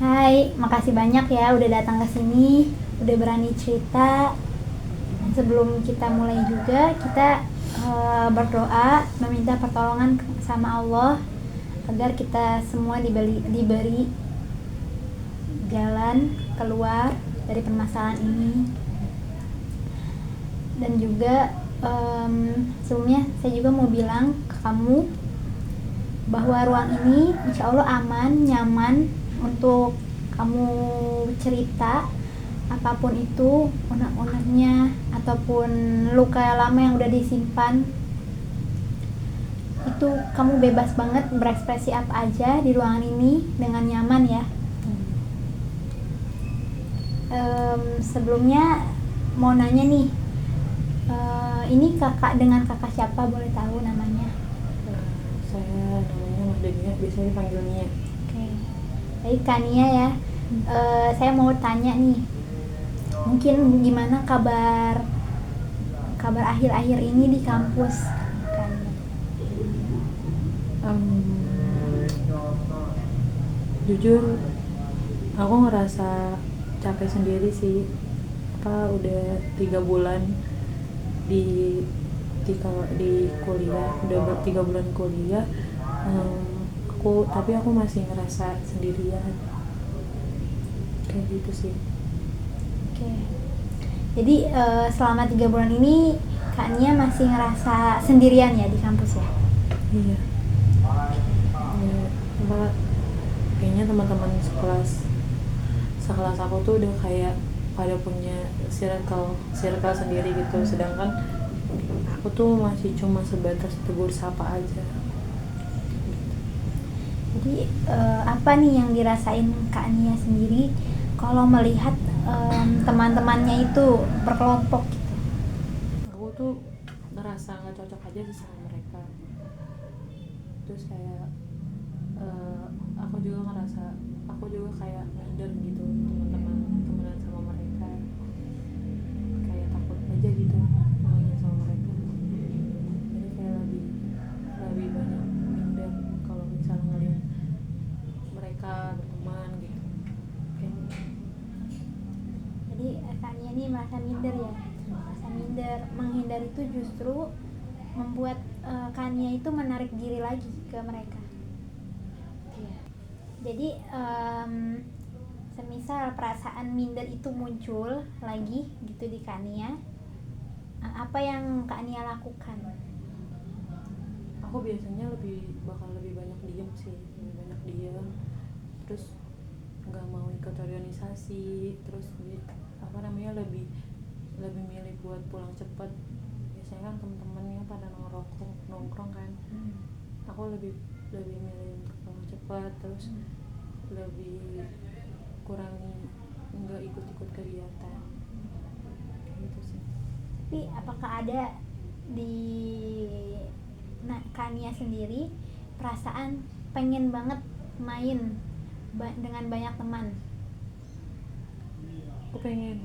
Hai, makasih banyak ya udah datang ke sini, udah berani cerita. Sebelum kita mulai juga, kita berdoa meminta pertolongan sama Allah agar kita semua diberi jalan keluar dari permasalahan ini. Dan juga sebelumnya saya juga mau bilang ke kamu bahwa ruang ini insya Allah aman, nyaman untuk kamu cerita apapun itu, unek-uneknya ataupun luka lama yang udah disimpan. Itu kamu bebas banget berekspresi apa aja di ruangan ini dengan nyaman ya. Sebelumnya mau nanya nih, ini kakak dengan kakak siapa, boleh tahu namanya? Saya namanya Mardania, biasanya dipanggil Nia. Oke. Baik Kania ya. Saya mau tanya nih, mungkin gimana kabar akhir-akhir ini di kampus, Kania? Jujur aku ngerasa capek sendiri sih. Udah 3 bulan di kuliah, udah 3 bulan kuliah. Tapi aku masih ngerasa sendirian kayak gitu sih. Oke. Jadi selama 3 bulan ini Kak Nia masih ngerasa sendirian ya di kampus ya? Iya. Kayaknya teman-teman sekelas aku tuh udah kayak pada punya circle sendiri gitu, sedangkan aku tuh masih cuma sebatas tegur sapa aja. Jadi apa nih yang dirasain Kak Nia sendiri kalau melihat teman-temannya itu berkelompok gitu? Aku tuh ngerasa nggak cocok aja sih sama mereka. Terus kayak aku juga kayak minder gitu temenan sama mereka, kayak takut aja gitu temenan sama mereka. Jadi kayak lebih banyak minder kalau misalnya ngeliat mereka berteman gitu. Kayak gitu. Jadi Kak Nia ini merasa minder ya? Merasa minder. Menghindar itu justru membuat Kak Nia itu menarik diri lagi ke mereka. Jadi semisal perasaan minder itu muncul lagi gitu di Kak Nia, apa yang Kak Nia lakukan? Aku biasanya bakal lebih banyak diem sih, terus nggak mau ikut organisasi, terus lebih milih buat pulang cepet. Biasanya kan temen-temennya pada nongkrong kan, aku lebih milih untuk pulang cepat, terus lebih kurangi nggak ikut kegiatan gitu sih. Tapi apakah ada di Kania sendiri perasaan pengen banget main dengan banyak teman? Aku pengen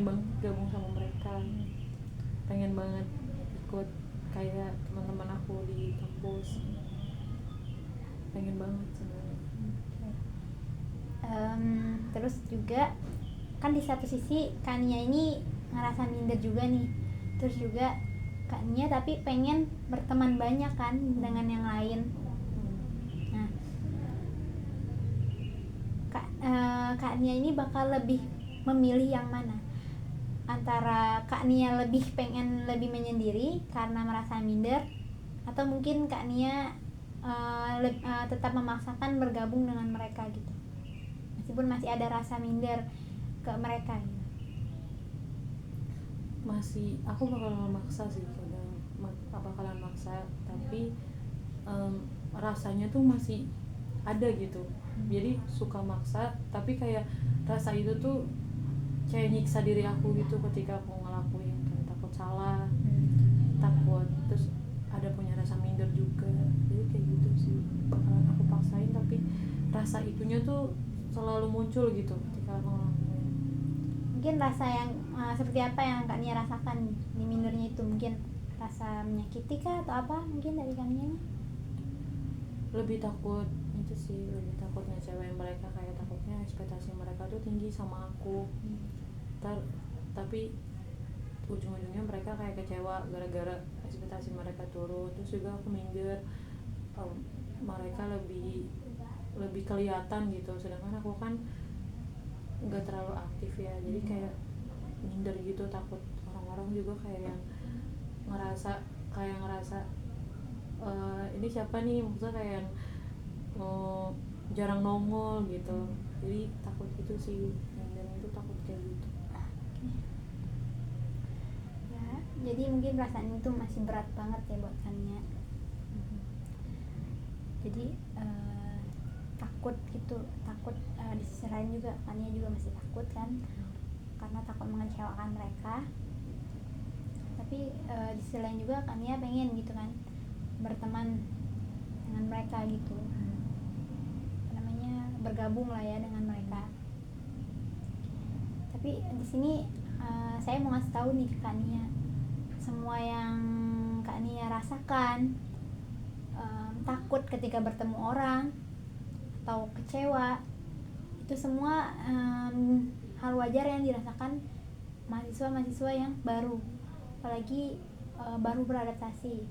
banget gabung sama mereka, pengen banget ikut kayak teman-teman aku di kampus, pengen banget sebenarnya. Terus juga kan di satu sisi Kania ini ngerasa minder juga nih, terus juga Kania tapi pengen berteman banyak kan dengan yang lain. Nah, Kania ini bakal lebih memilih yang mana? Antara Kak Nia pengen lebih menyendiri karena merasa minder, atau mungkin Kak Nia tetap memaksakan bergabung dengan mereka gitu, meskipun masih ada rasa minder ke mereka gitu? Aku bakalan maksa sih, bakalan maksa, tapi rasanya tuh masih ada gitu. Jadi suka maksa, tapi kayak rasa itu tuh kayak nyiksa diri aku gitu ketika aku ngelakuin, kayak takut salah, takut, terus ada punya rasa minder juga. Jadi kayak gitu sih, bakalan aku paksain, tapi rasa itunya tuh selalu muncul gitu ketika aku ngelakuin. Mungkin rasa yang seperti apa yang Kak Nia rasakan di mindernya itu? Mungkin rasa menyakiti kah atau apa mungkin dari Kak Nia? lebih takut itu sih, lebih takut ngecewain mereka, kayak takutnya ekspektasi mereka tuh tinggi sama aku. Tapi ujung-ujungnya mereka kayak kecewa gara-gara ekspektasi mereka turun, terus juga aku minder. Mereka lebih kelihatan gitu, sedangkan aku kan nggak terlalu aktif ya, jadi kayak minder gitu, takut orang-orang juga kayak yang ngerasa ini siapa nih, maksudnya kayak yang jarang nongol gitu, jadi takut gitu sih, minder itu takut kayak gitu. Ya, jadi mungkin perasaan itu masih berat banget ya buat Kania. Jadi takut gitu, di sisi lain juga Kania juga masih takut kan, karena takut mengecewakan mereka. Tapi di sisi lain juga Kania pengen gitu kan berteman dengan mereka gitu, namanya bergabung lah ya dengan mereka. Tapi di sini saya mau ngasih tahu nih ke Kania, semua yang Kania rasakan, takut ketika bertemu orang atau kecewa, itu semua hal wajar yang dirasakan mahasiswa-mahasiswa yang baru, apalagi baru beradaptasi.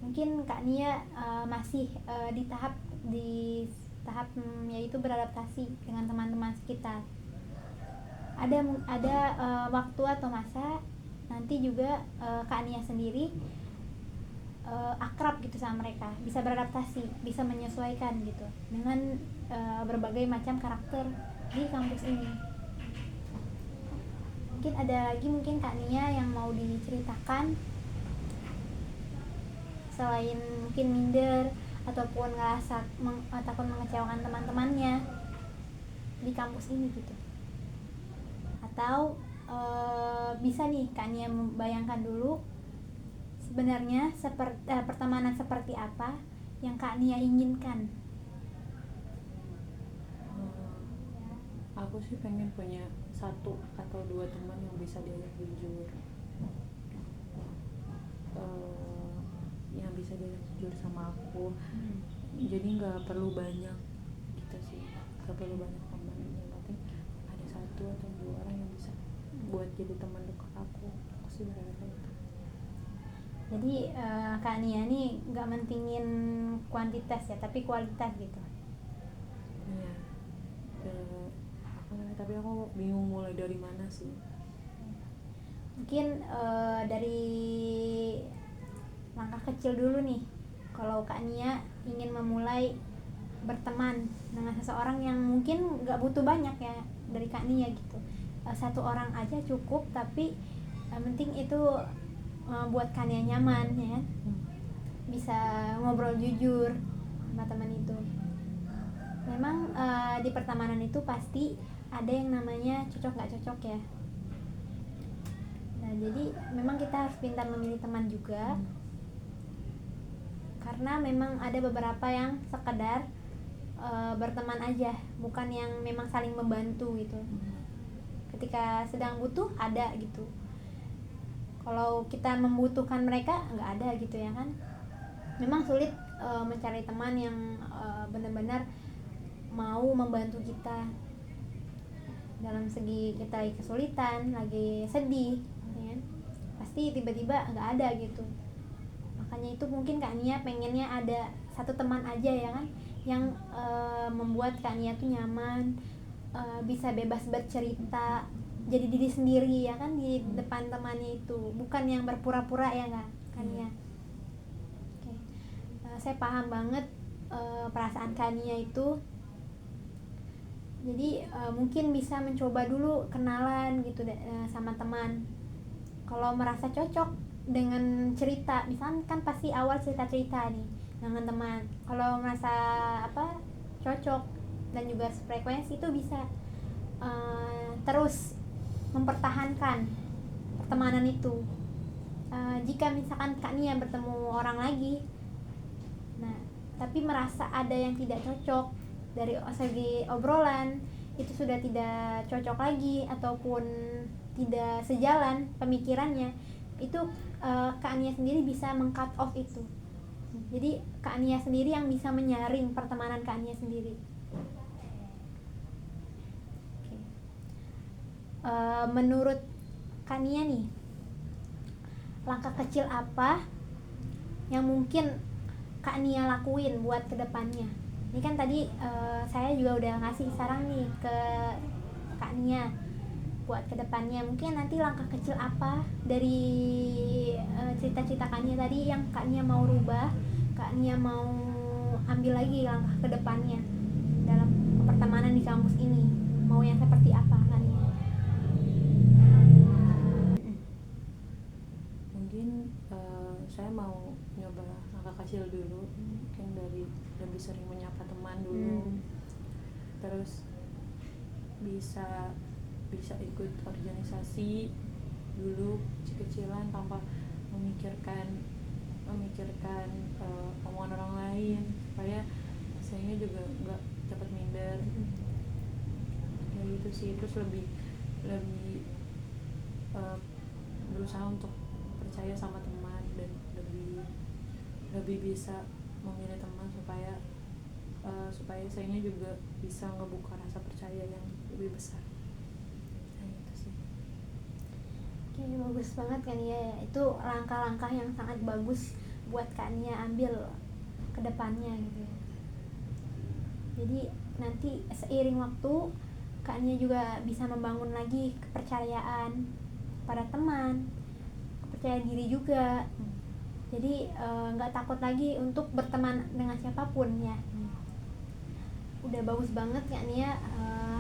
Mungkin Kak Nia masih di tahap yaitu beradaptasi dengan teman-teman sekitar. Ada waktu atau masa nanti juga Kak Nia sendiri akrab gitu sama mereka, bisa beradaptasi, bisa menyesuaikan gitu dengan berbagai macam karakter di kampus ini. Mungkin ada lagi mungkin Kak Nia yang mau diceritakan selain mungkin minder ataupun ngerasa takut mengecewakan teman-temannya di kampus ini gitu. Atau bisa nih Kak Nia membayangkan dulu sebenarnya pertemanan seperti apa yang Kak Nia inginkan. Aku sih pengen punya 1 atau 2 teman yang bisa diajak jujur, yang bisa diajak jujur sama aku. Jadi nggak perlu banyak gitu sih, nggak perlu banyak teman, yang penting ada 1 atau 2 orang yang bisa buat jadi teman dekat aku sih, berarti itu. Jadi Kak Nia nih nggak mentingin kuantitas ya, tapi kualitas gitu. Iya. Tapi aku bingung mulai dari mana sih. Mungkin dari langkah kecil dulu nih. Kalau Kak Nia ingin memulai berteman dengan seseorang yang mungkin nggak butuh banyak ya dari Kak Nia gitu, 1 orang aja cukup, tapi penting itu buat Kak Nia nyaman ya, bisa ngobrol jujur sama teman itu. Memang di pertemanan itu pasti ada yang namanya cocok nggak cocok ya. Nah, jadi memang kita harus pintar memilih teman juga, karena memang ada beberapa yang sekedar berteman aja, bukan yang memang saling membantu gitu. Ketika sedang butuh ada gitu, kalau kita membutuhkan mereka nggak ada gitu ya kan. Memang sulit mencari teman yang benar-benar mau membantu kita dalam segi kita lagi kesulitan, lagi sedih ya. Pasti tiba-tiba nggak ada gitu. Makanya itu mungkin Kak Nia pengennya ada 1 teman aja ya kan, yang membuat Kak Nia tuh nyaman, bisa bebas bercerita, jadi diri sendiri ya kan di depan temannya itu, bukan yang berpura-pura ya kan ya. Oke. Saya paham banget perasaan Kak Nia itu. Jadi mungkin bisa mencoba dulu kenalan gitu sama teman. Kalau merasa cocok dengan cerita, misalkan kan pasti awal cerita-cerita nih dengan teman. Kalau merasa cocok dan juga frekuensi, itu bisa terus mempertahankan pertemanan itu. Jika misalkan Kak Nia bertemu orang lagi, nah tapi merasa ada yang tidak cocok dari segi obrolan, itu sudah tidak cocok lagi ataupun tidak sejalan pemikirannya, itu Kak Nia sendiri bisa meng-cut off itu. Jadi Kak Nia sendiri yang bisa menyaring pertemanan Kak Nia sendiri. Oke. Menurut Kak Nia nih, langkah kecil apa yang mungkin Kak Nia lakuin buat kedepannya? Ini kan tadi saya juga udah ngasih saran nih ke Kak Nia buat kedepannya. Mungkin nanti langkah kecil apa dari cerita-cerita Kak Nia tadi yang Kak Nia mau rubah, Kak Nia mau ambil lagi langkah kedepannya dalam pertemanan di kampus ini. Mau yang seperti apa Kak Nia? Mungkin saya mau nyoba langkah kecil dulu, mungkin dari lebih sering menyapa teman dulu, terus bisa ikut organisasi dulu kecil-kecilan tanpa memikirkan omongan orang lain, supaya sayanya juga nggak cepat minder. Ya gitu sih. Terus lebih berusaha untuk percaya sama teman dan lebih bisa memilih teman supaya sayanya juga bisa ngebuka rasa percaya yang lebih besar. Nah, itu sih. Oke, bagus banget kan ya. Itu langkah-langkah yang sangat bagus buat Kak Nia ambil ke depannya gitu ya. Jadi nanti seiring waktu Kak Nia juga bisa membangun lagi kepercayaan pada teman, kepercayaan diri juga. Jadi nggak takut lagi untuk berteman dengan siapapun ya. Udah bagus banget Kak Nia,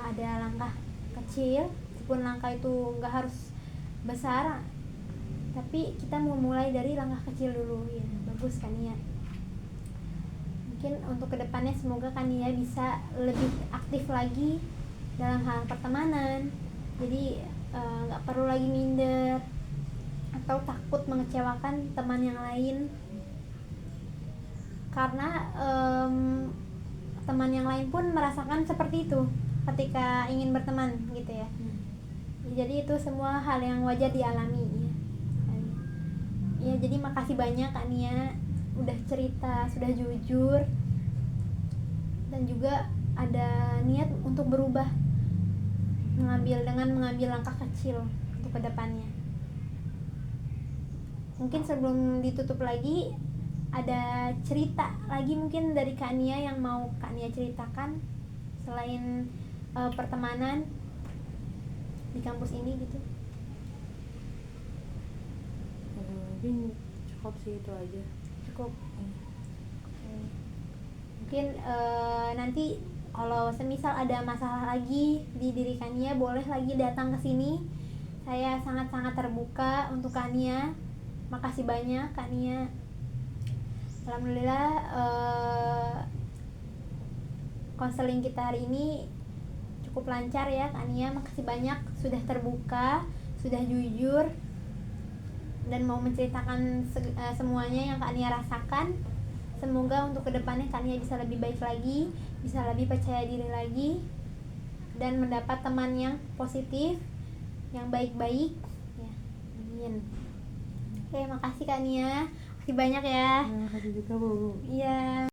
ada langkah kecil, meskipun langkah itu nggak harus besar, tapi kita mau mulai dari langkah kecil dulu ya. Bagus Kak Nia. Mungkin untuk kedepannya semoga Kak Nia bisa lebih aktif lagi dalam hal pertemanan. Jadi nggak perlu lagi minder atau takut mengecewakan teman yang lain, karena teman yang lain pun merasakan seperti itu ketika ingin berteman gitu ya. Jadi itu semua hal yang wajar dialami ya. Ya, jadi makasih banyak Kak Nia udah cerita, sudah jujur, dan juga ada niat untuk berubah, mengambil langkah kecil untuk kedepannya. Mungkin sebelum ditutup lagi, ada cerita lagi mungkin dari Kak Nia yang mau Kak Nia ceritakan selain pertemanan di kampus ini gitu? Mungkin cukup sih, itu aja. Cukup. Mungkin nanti kalau semisal ada masalah lagi di diri Kak Nia, boleh lagi datang ke sini. Saya sangat-sangat terbuka untuk Kak Nia. Makasih banyak Kak Nia. Alhamdulillah konseling kita hari ini cukup lancar ya Kak Nia. Makasih banyak sudah terbuka, sudah jujur, dan mau menceritakan semuanya yang Kak Nia rasakan. Semoga untuk kedepannya Kak Nia bisa lebih baik lagi, bisa lebih percaya diri lagi, dan mendapat teman yang positif, yang baik-baik ya. Amin. Oke, makasih Kak Nia. Makasih banyak ya. Makasih juga Bu. Iya.